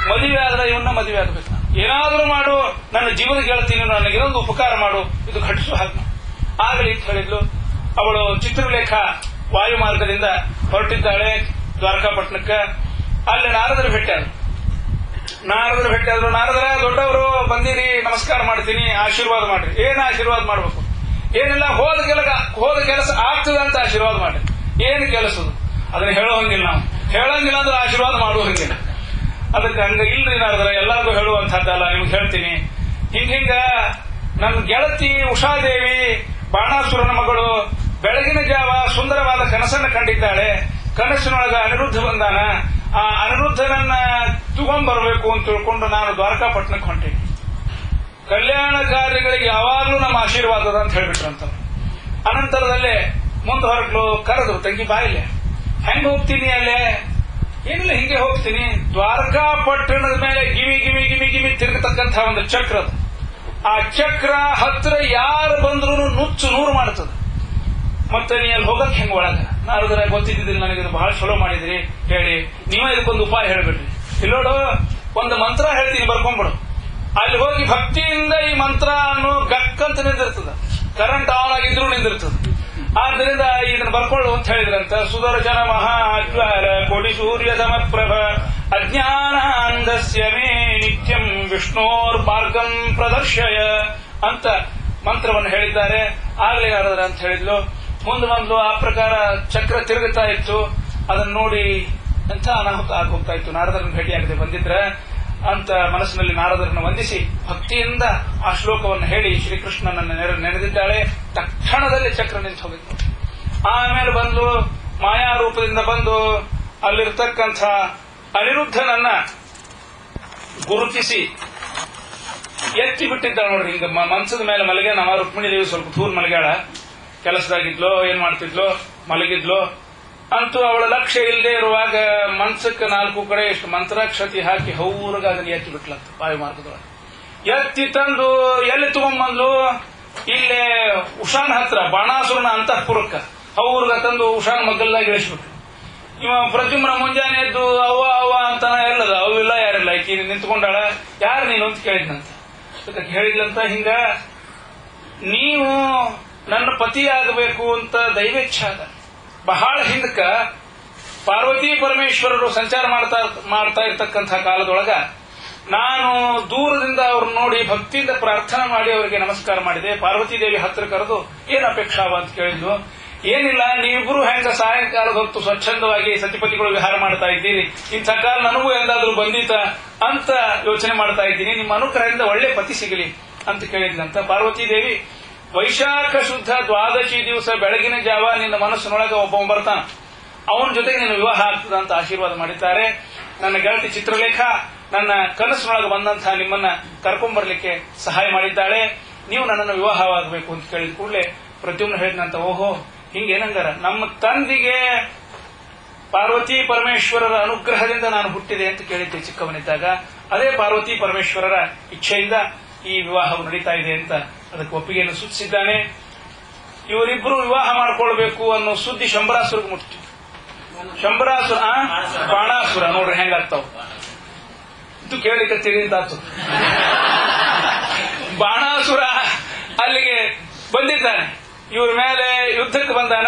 Speaker 1: ಮದುವೆ ಆದ್ರೆ ಇವನ್ನ ಮದುವೆ ಆಗ್ಬೇಕು, ಏನಾದ್ರೂ ಮಾಡು, ನನ್ನ ಜೀವನ ಗೆಳತೀನಿ, ನನಗೆ ಇದೊಂದು ಉಪಕಾರ ಮಾಡು, ಇದು ಘಟಿಸು ಹಾಗೆ ಆಗಲಿ ಅಂತ ಹೇಳಿದ್ಲು. ಅವಳು ಚಿತ್ರಲೇಖ ವಾಯು ಮಾರ್ಗದಿಂದ ಹೊರಟಿದ್ದಾಳೆ ದ್ವಾರಕಾಪಟ್ಟಣಕ್ಕೆ. ಅಲ್ಲಿ ನಾರದರು ಭೇಟಿಯಾದ್ರು. ನಾರದರ ದೊಡ್ಡವರು ಬಂದಿರಿ, ನಮಸ್ಕಾರ ಮಾಡ್ತೀನಿ, ಆಶೀರ್ವಾದ ಮಾಡ್ರಿ. ಏನ್ ಆಶೀರ್ವಾದ ಮಾಡ್ಬೇಕು? ಏನಿಲ್ಲ, ಹೋದ ಕೆಲಸ ಆಗ್ತದ ಅಂತ ಆಶೀರ್ವಾದ ಮಾಡ್ರಿ. ಏನು ಕೆಲಸದು ಅದನ್ನ ಹೇಳೋಹಂಗಿಲ್ಲ, ನಾವು ಹೇಳಂಗಿಲ್ಲ ಅಂದ್ರೆ ಆಶೀರ್ವಾದ ಮಾಡುವಂಗಿಲ್ಲ. ಅದಕ್ಕೆ ಹಂಗ ಇಲ್ರಿ ನಾರದರ, ಎಲ್ಲರಿಗೂ ಹೇಳುವಂತಹದ್ದಲ್ಲ, ನಿಮ್ಗೆ ಹೇಳ್ತೀನಿ. ಹಿಂಗ ನನ್ನ ಗೆಳತಿ ಉಷಾದೇವಿ ಬಾಣಾಸುರನ ಮಗಳು ಬೆಳಗಿನ ಜಾವ ಸುಂದರವಾದ ಕನಸನ್ನು ಕಂಡಿದ್ದಾಳೆ. ಕನಸಿನೊಳಗ ಅನಿರುದ್ಧ ಬಂದಾನ. ಆ ಅನಿರುದ್ಧನನ್ನ ತಗೊಂಡ್ಬರ್ಬೇಕು ಅಂತ ತಿಳ್ಕೊಂಡು ನಾನು ದ್ವಾರಕಾಪಟ್ಟಣಕ್ಕೆ ಹೊಂಟೇನಿ. ಕಲ್ಯಾಣ ಕಾರ್ಯಗಳಿಗೆ ಯಾವಾಗ್ಲೂ ನಮ್ಮ ಆಶೀರ್ವಾದದ ಅಂತ ಹೇಳ್ಬಿಟ್ರಂತ. ಅನಂತರದಲ್ಲೇ ಮುಂದೆ ಹೊರಟ್ಲು, ಕರೆದ್ರು, ತಂಗಿ ಬಾಯಿಲೆ. ಹೆಂಗ್ ಹೋಗ್ತೀನಿ ಅಲ್ಲೇ? ಏನಿಲ್ಲ, ಹಿಂಗೆ ಹೋಗ್ತೀನಿ. ದ್ವಾರಕಾಪಟ್ಟಣದ ಮೇಲೆ ಗಿಮಿ ಗಿಮಿ ಗಿಮಿ ಗಿಮಿ ತಿರುಗತಕ್ಕಂತಹ ಒಂದು ಚಕ್ರ ಅದು. ಆ ಚಕ್ರ ಹತ್ರ ಯಾರು ಬಂದ್ರು ನುಚ್ಚು ನೂರು ಮಾಡ್ತದ. ಮತ್ತೆ ನೀ ಅಲ್ಲಿ ಹೋಗಕ್ ಹೆಂಗ್ ಒಳಗ? ನಾರದರ ಗೊತ್ತಿದ್ದಿಲ್ಲ ನನಗೆ, ಇದು ಬಹಳ ಚಲೋ ಮಾಡಿದ್ರಿ ಹೇಳಿ, ನೀವೇ ಇದಕ್ಕೊಂದು ಉಪಾಯ ಹೇಳ್ಬಿಡ್ರಿ. ಇಲ್ಲೋಡು, ಒಂದು ಮಂತ್ರ ಹೇಳ್ತೀನಿ, ಬರ್ಕೊಂಡ್ಬಿಡು. ಅಲ್ಲಿ ಹೋಗಿ ಭಕ್ತಿಯಿಂದ ಈ ಮಂತ್ರ ಅನ್ನು ಗಕ್ಕಂತ ನಿಂದಿರ್ತದ, ಕರೆಂಟ್ ಆನ್ ಆಗಿದ್ರು ನಿಂದಿರ್ತದ. ಆದ್ದರಿಂದ ಇದನ್ನ ಬರ್ಕೊಳ್ಳು ಅಂತ ಹೇಳಿದ್ರಂತ. ಸುದರ್ಶನ ಮಹಾಜ್ವಾಲ ಕೋಟಿ ಸೂರ್ಯ ಸಮಪ್ರಭ ಅಜ್ಞಾನ ಅಂಧಸ್ಯ ಮೇ ನಿತ್ಯಂ ವಿಷ್ಣೋರ್ ಮಾರ್ಗಂ ಪ್ರದರ್ಶಯ ಅಂತ ಮಂತ್ರವನ್ನು ಹೇಳಿದ್ದಾರೆ. ಆಗ್ಲೇ ನಾರದರ ಅಂತ ಹೇಳಿದ್ಲು. ಮುಂದೆ ಬಂದು ಆ ಪ್ರಕಾರ ಚಕ್ರ ತಿರುಗುತ್ತಾ ಇತ್ತು. ಅದನ್ನ ನೋಡಿ ಎಂಥ ಅನಾಹುತ ಆಗೋಗ್ತಾ ಇತ್ತು. ನಾರದರನ್ನು ಭೇಟಿಯಾಗದೆ ಬಂದಿದ್ರೆ ಅಂತ ಮನಸ್ಸಿನಲ್ಲಿ ನಾರದರನ್ನು ವಂದಿಸಿ ಭಕ್ತಿಯಿಂದ ಆ ಶ್ಲೋಕವನ್ನು ಹೇಳಿ ಶ್ರೀಕೃಷ್ಣನನ್ನು ನೆನೆದಿದ್ದಾಳೆ. ತಕ್ಷಣದಲ್ಲಿ ಚಕ್ರ ನಿಂತು ಹೋಗಿತ್ತು. ಆಮೇಲೆ ಬಂದು ಮಾಯಾ ರೂಪದಿಂದ ಬಂದು ಅಲ್ಲಿರ್ತಕ್ಕಂಥ ಅನಿರುದ್ಧನನ್ನ ಗುರುತಿಸಿ ಎತ್ತಿ ಬಿಟ್ಟಿದ್ದಾಳೆ. ನೋಡ್ರಿ, ಹಿಂಗ ಮನ್ಸದ ಮೇಲೆ ಮಲಗ. ನಮ್ಮ ರುಕ್ಮಿಣಿ ದೇವಿ ಸ್ವಲ್ಪ ದೂರ ಮಲಗ್ಯಾಳ, ಕೆಲಸದಾಗಿದ್ಲೋ ಏನ್ ಮಾಡ್ತಿದ್ಲೋ, ಮಲಗಿದ್ಲೋ ಅಂತೂ ಅವಳ ಲಕ್ಷ್ಯ ಇಲ್ಲದೆ ಇರುವಾಗ ಮನ್ಸಕ್ಕೆ 4 ಕಡೆ ಎಷ್ಟು ಮಂತ್ರಾಕ್ಷತಿ ಹಾಕಿ ಹೌರ್ಗ ಅದನ್ನ ಎತ್ತಿ ಬಿಟ್ಲಂತ. ವಾಯು ಮಾರ್ಗದೊಳಗೆ ಎತ್ತಿ ತಂದು ಎಲ್ಲಿ ತಗೊಂಡ್ಬಂದ್ಲು? ಇಲ್ಲೇ ಉಷಾನ್ ಹತ್ರ ಬಾಣಾಸುರನ ಅಂತಃಪುರಕ್ಕ ಅವ್ರಗ ತಂದು ಉಷಾನ್ ಮಗ್ಗಲ್ದಾಗ ಇಳಿಸ್ಬಿಟ್ರು. ಇವ ಪ್ರದ್ಯುಮ್ನ ಮುಂಜಾನೆ ಎದ್ದು ಅವ್ವ ಅವ್ವ ಅಂತಾನ ಎಲ್ಲದ ಅವಿಲ್ಲ ಯಾರಿಲ್ಲ, ಈಕಿ ನಿಂತ್ಕೊಂಡಾಳ, ಯಾರು ನೀನು ಅಂತ ಕೇಳಿದ್ನಂತ. ಅದಕ್ಕೆ ಹೇಳಿದ್ಲಂತ, ಹಿಂಗ ನೀವು ನನ್ನ ಪತಿ ಆಗಬೇಕು ಅಂತ ದೈವೇಚ್ಛಾದ. ಬಹಳ ಹಿಂದಕ್ಕ ಪಾರ್ವತಿ ಪರಮೇಶ್ವರರು ಸಂಚಾರ ಮಾಡ್ತಾ ಇರ್ತಕ್ಕಂಥ ಕಾಲದೊಳಗ ನಾನು ದೂರದಿಂದ ಅವ್ರನ್ನ ನೋಡಿ ಭಕ್ತಿಯಿಂದ ಪ್ರಾರ್ಥನೆ ಮಾಡಿ ಅವರಿಗೆ ನಮಸ್ಕಾರ ಮಾಡಿದೆ. ಪಾರ್ವತಿ ದೇವಿ ಹತ್ರ ಕರೆದು ಏನ್ ಅಪೇಕ್ಷಾವ ಅಂತ ಕೇಳಿದ್ಲು. ಏನಿಲ್ಲ, ನೀವಿಬ್ರು ಹೆಂಗ ಸಾಯಂಕಾಲದ ಹೊತ್ತು ಸ್ವಚ್ಛಂದವಾಗಿ ಸತಿಪತಿಗಳು ವಿಹಾರ ಮಾಡ್ತಾ ಇದ್ದೀರಿ, ಇಂಥ ಕಾಲ ನನಗೂ ಎಂದಾದ್ರೂ ಬಂದೀತ ಅಂತ ಯೋಚನೆ ಮಾಡ್ತಾ ಇದ್ದೀನಿ, ನಿಮ್ಮ ಅನುಗ್ರಹದಿಂದ ಒಳ್ಳೆ ಪತಿ ಸಿಗಲಿ ಅಂತ ಕೇಳಿದ್ಲಂತ. ಪಾರ್ವತಿ ದೇವಿ ವೈಶಾಖ ಶುದ್ಧ ದ್ವಾದಶಿ ದಿವಸ ಬೆಳಗಿನ ಜಾವ ನಿನ್ನ ಮನಸ್ಸಿನೊಳಗೆ ಒಬ್ಬ ಬರ್ತಾನ, ಅವನ ಜೊತೆಗೆ ನಿನ್ನ ವಿವಾಹ ಆಗ್ತದ ಅಂತ ಆಶೀರ್ವಾದ ಮಾಡಿದ್ದಾರೆ. ನನ್ನ ಗೆಳತಿ ಚಿತ್ರಲೇಖ ನನ್ನ ಕನಸಿನೊಳಗೆ ಬಂದಂತಹ ನಿಮ್ಮನ್ನ ಕರ್ಕೊಂಡ್ಬರ್ಲಿಕ್ಕೆ ಸಹಾಯ ಮಾಡಿದ್ದಾಳೆ. ನೀವು ನನ್ನನ್ನು ವಿವಾಹವಾಗಬೇಕು ಅಂತ ಕೇಳಿದ ಕೂಡಲೇ ಪ್ರದ್ಯುಮ್ನ ಹೇಳಿದಂತ, ಓಹೋ ಹಿಂಗೇನಂಗಾರ, ನಮ್ಮ ತಂದೆಗೆ ಪಾರ್ವತಿ ಪರಮೇಶ್ವರರ ಅನುಗ್ರಹದಿಂದ ನಾನು ಹುಟ್ಟಿದೆ ಅಂತ ಕೇಳಿದ್ದೆ ಚಿಕ್ಕವನಿದ್ದಾಗ. ಅದೇ ಪಾರ್ವತಿ ಪರಮೇಶ್ವರರ ಇಚ್ಛೆಯಿಂದ ಈ ವಿವಾಹವು ನಡೀತಾ ಇದೆ ಅಂತ ಅದಕ್ಕೆ ಒಪ್ಪಿಗೆಯನ್ನು ಸೂಚಿಸಿದ್ದಾನೆ. ಇವರಿಬ್ಬರು ವಿವಾಹ ಮಾಡಿಕೊಳ್ಬೇಕು ಅನ್ನೋ ಸುದ್ದಿ ಶಂಬರಾಸುರಗೆ ಮುಟ್ಟಿತು. ಶಂಬರಾಸುರ ಬಾಣಾಸುರ ನೋಡ್ರಿ ಹೆಂಗಾಗ್ತಾವ, ಇದು ಕೇಳಿಕತ್ತೀರಿ ಅಂತಾತು. ಬಾಣಾಸುರ ಅಲ್ಲಿಗೆ ಬಂದಿದ್ದಾನೆ, ಇವ್ರ ಮೇಲೆ ಯುದ್ಧಕ್ಕೆ ಬಂದಾನ.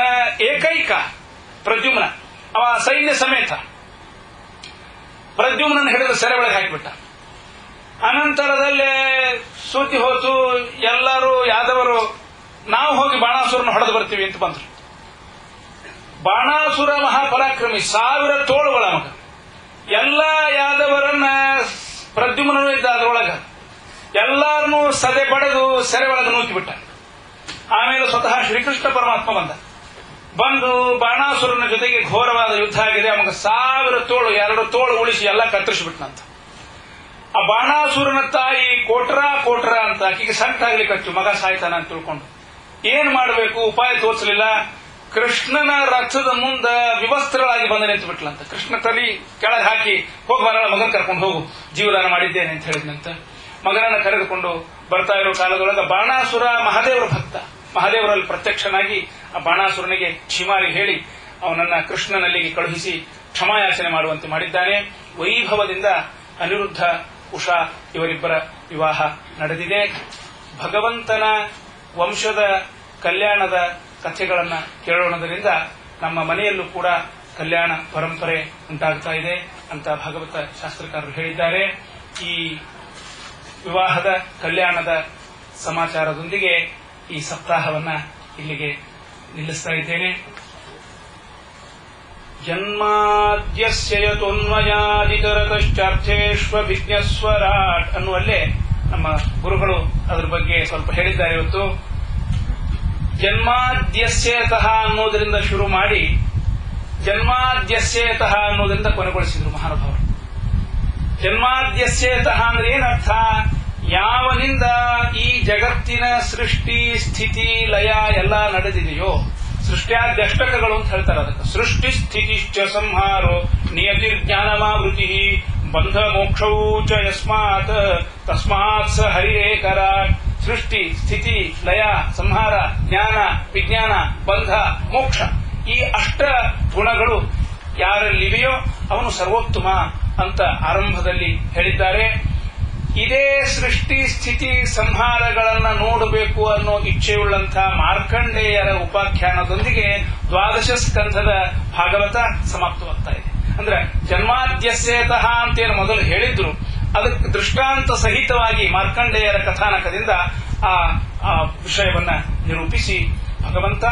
Speaker 1: ಏಕೈಕ ಪ್ರದ್ಯುಮ್ನ ಅವ ಸೈನ್ಯ ಸಮೇತ ಪ್ರದ್ಯುಮ್ನನ್ನು ಹಿಡಿದು ಸೆರೆ ಒಳಗೆ ಹಾಕಿಬಿಟ್ಟ. ಅನಂತರದಲ್ಲೇ ಸುದ್ದಿ ಹೋತು, ಎಲ್ಲರೂ ಯಾದವರು ನಾವು ಹೋಗಿ ಬಾಣಾಸುರನ ಹೊಡೆದು ಬರ್ತೀವಿ ಅಂತ ಬಂದ್ರು. ಬಾಣಾಸುರ ಮಹಾಪರಾಕ್ರಮಿ, 1000 ತೋಳುಗಳ ಮಗ. ಎಲ್ಲ ಯಾದವರನ್ನ ಪ್ರದ್ಯುಮ್ನೂ ಇದ್ದ ಅದರೊಳಗ, ಎಲ್ಲಾರನ್ನೂ ಸದೆ ಪಡೆದು ಸೆರೆ ಒಳಗೆ ನೂಕಿಬಿಟ್ಟ. ಆಮೇಲೆ ಸ್ವತಃ ಶ್ರೀಕೃಷ್ಣ ಪರಮಾತ್ಮ ಬಂದು ಬಾಣಾಸುರನ ಜೊತೆಗೆ ಘೋರವಾದ ಯುದ್ಧ ಆಗಿದೆ. ಅವಾಗ 1000 ತೋಳು 2 ತೋಳು ಉಳಿಸಿ ಎಲ್ಲ ಕತ್ತರಿಸಿಬಿಟ್ನಂತ. ಆ ಬಾಣಾಸುರನ ತಾಯಿ ಕೋಟ್ರ ಅಂತ ಆಕೆಗೆ ಸಂಕಟಾಗ್ಲಿಕ್ಕೆ ಮಗ ಸಾಯ್ತಾನ ಅಂತ ತಿಳ್ಕೊಂಡು ಏನ್ ಮಾಡಬೇಕು ಉಪಾಯ ತೋರಿಸಲಿಲ್ಲ. ಕೃಷ್ಣನ ರಥದ ಮುಂದ ವಿವಸ್ತ್ರಳಾಗಿ ಬಂದ ನಿಂತು ಬಿಟ್ಲಂತ. ಕೃಷ್ಣ ತಲೆ ಕೆಳಗೆ ಹಾಕಿ ಹೋಗಿ ಬರೋಣ, ಮಗನ್ ಕರ್ಕೊಂಡು ಹೋಗು, ಜೀವದಾನ ಮಾಡಿದ್ದೇನೆ ಅಂತ ಹೇಳಿದ್ನಂತ. ಮಗನನ್ನ ಕರೆದುಕೊಂಡು ಬರ್ತಾ ಇರೋ ಕಾಲದೊಳಗ ಬಾಣಾಸುರ ಮಹಾದೇವರ ಭಕ್ತ, ಮಹಾದೇವರಲ್ಲಿ ಪ್ರತ್ಯಕ್ಷನಾಗಿ ಆ ಬಾಣಾಸುರನಿಗೆ ಕ್ಷಿಮಾರಿ ಹೇಳಿ ಅವನನ್ನ ಕೃಷ್ಣನಲ್ಲಿಗೆ ಕಳುಹಿಸಿ ಕ್ಷಮಾಯಾಚನೆ ಮಾಡುವಂತೆ ಮಾಡಿದ್ದಾನೆ. ವೈಭವದಿಂದ ಅನಿರುದ್ಧ ಉಷಾ ಇವರಿಬ್ಬರ ವಿವಾಹ ನಡೆದಿದೆ. ಭಗವಂತನ ವಂಶದ ಕಲ್ಯಾಣದ ಕಥೆಗಳನ್ನ ಕೇಳೋಣದರಿಂದ ನಮ್ಮ ಮನೆಯಲ್ಲೂ ಕೂಡ ಕಲ್ಯಾಣ ಪರಂಪರೆ ಉಂಟಾಗ್ತಾ ಇದೆ ಅಂತ ಭಾಗವತ ಶಾಸ್ತ್ರಕಾರರು ಹೇಳಿದ್ದಾರೆ. ಈ ವಿವಾಹದ ಕಲ್ಯಾಣದ ಸಮಾಚಾರದೊಂದಿಗೆ ಈ ಸಪ್ತಾಹವನ್ನ ಇಲ್ಲಿಗೆ ನಿಲ್ಲಿಸ್ತಾ ಇದ್ದೇನೆ. ಜನ್ಮಾದ್ಯಸ್ಯ ಯತೋನ್ಮಯಾದಿತರತಶ್ಚಾರ್ಥೇಷ್ವಭಿಜ್ಞಸ್ವರಾಟ್ ಅನ್ನುವಲ್ಲೇ ನಮ್ಮ ಗುರುಗಳು ಅದರ ಬಗ್ಗೆ ಸ್ವಲ್ಪ ಹೇಳಿದ್ದಾರೆ. ಇವತ್ತು ಜನ್ಮಾದ್ಯಸ್ಯತಃ ಅನ್ನೋದರಿಂದ ಶುರು ಮಾಡಿ ಜನ್ಮಾದ್ಯಸ್ಯತಃ ಅನ್ನೋದರಿಂದ ಕೊನೆಗೊಳಿಸಿದ್ರು ಮಹಾನುಭಾವರು. ಜನ್ಮಾದ್ಯಸ್ಯತಃ ಅಂದ್ರೆ ಏನರ್ಥ? ಯಾವನಿಂದ ಈ ಜಗತ್ತಿನ ಸೃಷ್ಟಿ ಸ್ಥಿತಿ ಲಯ ಎಲ್ಲ ನಡೆದಿದೆಯೋ, ಸೃಷ್ಟ್ಯಾದ್ಯಷ್ಟಕಗಳು ಅಂತ ಹೇಳ್ತಾರೆ ಅದಕ್ಕೆ. ಸೃಷ್ಟಿ ಸ್ಥಿತಿಶ್ಚ ಸಂಹಾರೋ ನಿಯತಿರ್ಜ್ಞಾನಮಾವೃತಿ ಬಂಧ ಮೋಕ್ಷೌ ಚ ಯಸ್ಮಾತ್ ತಸ್ಮಾತ್ ಸ ಹರಿರೇಕರಾಟ್. ಸೃಷ್ಟಿ ಸ್ಥಿತಿ ಲಯ ಸಂಹಾರ ಜ್ಞಾನ ವಿಜ್ಞಾನ ಬಂಧ ಮೋಕ್ಷ, ಈ ಅಷ್ಟ ಗುಣಗಳು ಯಾರಲ್ಲಿವೆಯೋ ಅವನು ಸರ್ವೋತ್ತಮ ಅಂತ ಆರಂಭದಲ್ಲಿ ಹೇಳಿದ್ದಾರೆ. ಇದೇ ಸೃಷ್ಟಿ ಸ್ಥಿತಿ ಸಂಹಾರಗಳನ್ನ ನೋಡಬೇಕು ಅನ್ನೋ ಇಚ್ಛೆಯುಳ್ಳಂತಹ ಮಾರ್ಕಂಡೇಯರ ಉಪಾಖ್ಯಾನದೊಂದಿಗೆ 12 ಸ್ಕಂಧದ ಭಾಗವತ ಸಮಾಪ್ತವಾಗ್ತಾ ಇದೆ. ಅಂದ್ರೆ ಜನ್ಮಾದ್ಯಸ್ಯತಃ ಅಂತೇನು ಮೊದಲು ಹೇಳಿದ್ರು, ಅದಕ್ಕೆ ದೃಷ್ಟಾಂತ ಸಹಿತವಾಗಿ ಮಾರ್ಕಂಡೇಯರ ಕಥಾನಕದಿಂದ ಆ ವಿಷಯವನ್ನ ನಿರೂಪಿಸಿ ಭಗವಂತ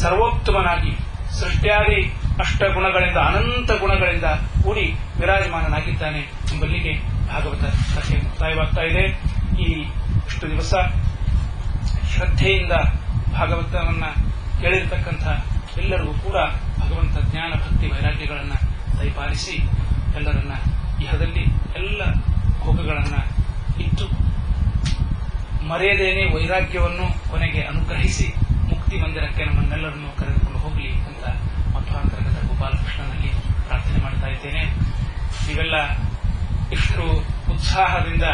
Speaker 1: ಸರ್ವೋತ್ತಮನಾಗಿ ಸೃಷ್ಟ್ಯಾದಿ ಅಷ್ಟ ಗುಣಗಳಿಂದ ಅನಂತ ಗುಣಗಳಿಂದ ಕೂಡಿ ವಿರಾಜಮಾನನಾಗಿದ್ದಾನೆ ಎಂಬಲ್ಲಿಗೆ ಭಾಗವತ ಕಥೆ ಮುಕ್ತಾಯವಾಗ್ತಾ ಇದೆ. ಈ ಇಷ್ಟು ದಿವಸ ಶ್ರದ್ಧೆಯಿಂದ ಭಾಗವತವನ್ನ ಕೇಳಿರತಕ್ಕಂಥ ಎಲ್ಲರಿಗೂ ಕೂಡ ಭಗವಂತ ಜ್ಞಾನ ಭಕ್ತಿ ವೈರಾಗ್ಯಗಳನ್ನ ದಯಪಾಲಿಸಿ ಎಲ್ಲರನ್ನ ಇಹದಲ್ಲಿ ಎಲ್ಲ ಭೋಗಗಳನ್ನ ಇಟ್ಟು ಮರೆಯದೇನೆ ವೈರಾಗ್ಯವನ್ನು ಕೊನೆಗೆ ಅನುಗ್ರಹಿಸಿ ಮುಕ್ತಿ ಮಂದಿರಕ್ಕೆ ನಮ್ಮನ್ನೆಲ್ಲರನ್ನು ಕರೆದುಕೊಂಡು ಹೋಗಲಿ ಅಂತ ಮಧ್ವಾಂತರ್ಗತ ಗೋಪಾಲಕೃಷ್ಣನಲ್ಲಿ ಪ್ರಾರ್ಥನೆ ಮಾಡ್ತಾ ಇದ್ದೇನೆ. ನೀವೆಲ್ಲ ಇಷ್ಟು ಉತ್ಸಾಹದಿಂದ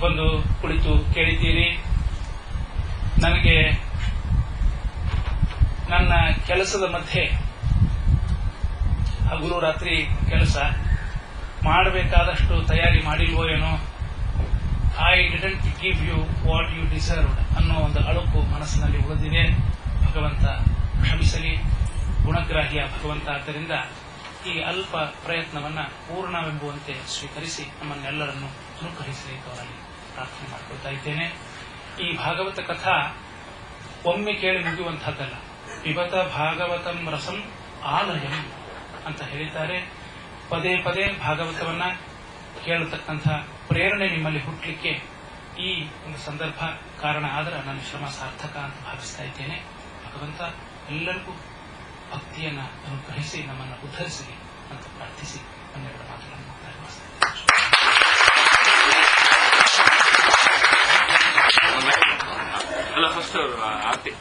Speaker 1: ಬಂದು ಕುಳಿತು ಕೇಳಿದ್ದೀರಿ. ನನಗೆ ನನ್ನ ಕೆಲಸದ ಮಧ್ಯೆ ಹಗಲು ರಾತ್ರಿ ಕೆಲಸ ಮಾಡಬೇಕಾದಷ್ಟು ತಯಾರಿ ಮಾಡಿಲ್ವೋ ಏನೋ, I didn't give you what you deserved ಅನ್ನೋ ಒಂದು ಅಳುಕು ಮನಸ್ಸಿನಲ್ಲಿ ಉಳಿದಿದೆ. ಭಗವಂತ ಕ್ಷಮಿಸಲಿ, ಗುಣಗ್ರಾಹಿಯ ಭಗವಂತ. ಆದ್ದರಿಂದ ಈ ಅಲ್ಪ ಪ್ರಯತ್ನವನ್ನ ಪೂರ್ಣವೆಂಬುವಂತೆ ಸ್ವೀಕರಿಸಿ ನಮ್ಮನ್ನೆಲ್ಲರನ್ನು ಅನುಗ್ರಹಿಸಲಿ ಅವರಲ್ಲಿ ಪ್ರಾರ್ಥನೆ ಮಾಡಿಕೊಳ್ತಾ ಇದ್ದೇನೆ. ಈ ಭಾಗವತ ಕಥಾ ಒಮ್ಮೆ ಕೇಳಿ ಮುಗಿಯುವಂತಹದ್ದಲ್ಲ. ಪಿಬತ ಭಾಗವತಂ ರಸಂ ಆಲಯಂ ಅಂತ ಹೇಳಿದ್ದಾರೆ. ಪದೇ ಪದೇ ಭಾಗವತವನ್ನ ಕೇಳತಕ್ಕಂಥ ಪ್ರೇರಣೆ ನಿಮ್ಮಲ್ಲಿ ಹುಟ್ಟಲಿಕ್ಕೆ ಈ ಒಂದು ಸಂದರ್ಭ ಕಾರಣ ಆದರೆ ನನ್ನ ಶ್ರಮ ಸಾರ್ಥಕ ಅಂತ ಭಾವಿಸ್ತಾ ಇದ್ದೇನೆ. ಭಗವಂತ ಎಲ್ಲರಿಗೂ ಭಕ್ತಿಯನ್ನ ಅನುಗ್ರಹಿಸಿ ನಮ್ಮನ್ನು ಉದ್ಧರಿಸಲಿ ಅಂತ ಪ್ರಾರ್ಥಿಸಿ ಒಂದೆರಡು ಮಾತುಗಳನ್ನು ಪ್ರಾರಂಭಿಸ್ತೇನೆ.
Speaker 2: ಅಲ್ಲ ಫಸ್ಟ್ ಆರ್ತಿ